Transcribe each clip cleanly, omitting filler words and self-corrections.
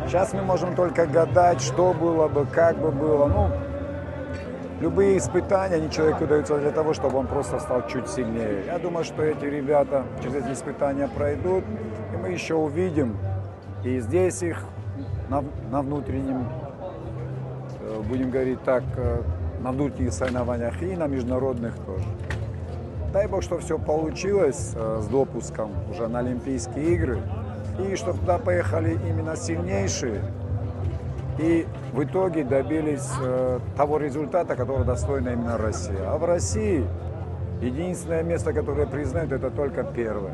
Сейчас мы можем только гадать, что было бы, как бы было. Ну, любые испытания, они человеку даются для того, чтобы он просто стал чуть сильнее. Я думаю, что эти ребята через эти испытания пройдут, и мы еще увидим и здесь их на внутреннем, будем говорить так, на внутренних соревнованиях, и на международных тоже. Дай бог, что все получилось с допуском уже на Олимпийские игры, и чтобы туда поехали именно сильнейшие, и в итоге добились того результата, который достойна именно Россия. А в России единственное место, которое признают, это только первое.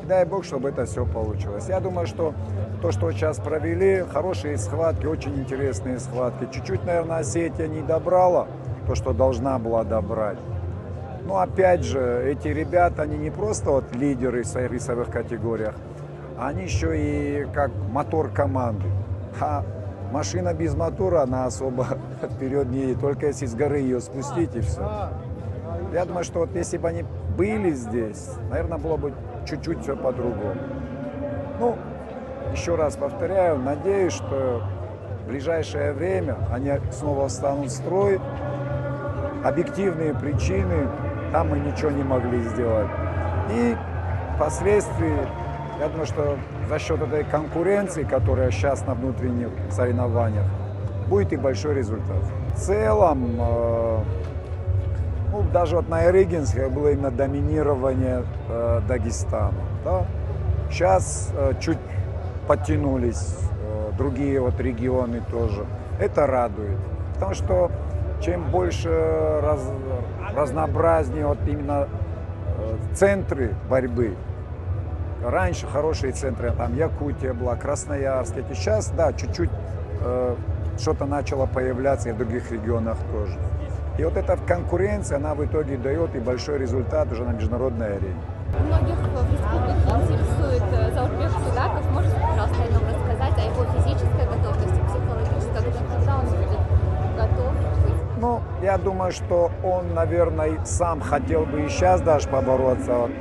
И дай бог, чтобы это все получилось. Я думаю, что то, что сейчас провели, хорошие схватки, очень интересные схватки. Чуть-чуть, наверное, Осетия не добрала то, что должна была добрать. Но опять же, эти ребята, они не просто вот лидеры в своих весовых категориях, они еще и как мотор команды. А машина без мотора, она особо вперед не едет, только если с горы ее спустить и все. Я думаю, что вот если бы они были здесь, наверное, было бы чуть-чуть все по-другому. Ну, еще раз повторяю, надеюсь, что в ближайшее время они снова встанут в строй. Объективные причины, там мы ничего не могли сделать. И впоследствии, я думаю, что за счет этой конкуренции, которая сейчас на внутренних соревнованиях, будет и большой результат. В целом, ну, даже вот на Эрыгинске было именно доминирование Дагестана. Да? Сейчас чуть подтянулись другие вот регионы тоже. Это радует, потому что чем больше разнообразнее вот именно центры борьбы. Раньше хорошие центры, там Якутия была, Красноярск. Эти сейчас, да, чуть-чуть что-то начало появляться и в других регионах тоже. И вот эта конкуренция, она в итоге дает и большой результат уже на международной арене. Многих в республике интересует Заурбек Судаков. Можете, пожалуйста, о нем рассказать, о его физической готовности, психологической, когда он будет готов? Ну, я думаю, что он, наверное, сам хотел бы и сейчас даже побороться. Вот,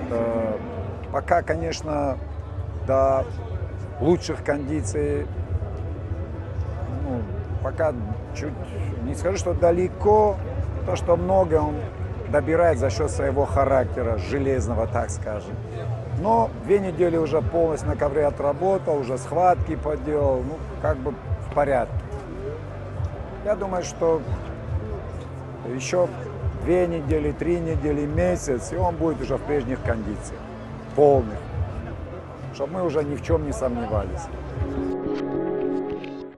пока, конечно, до лучших кондиций, ну, пока чуть, не скажу, что далеко, то, что много он добирает за счет своего характера, железного, так скажем. Но 2 недели уже полностью на ковре отработал, уже схватки поделал, ну, как бы в порядке. Я думаю, что еще 2 недели, 3 недели, месяц, и он будет уже в прежних кондициях, полных, чтобы мы уже ни в чем не сомневались.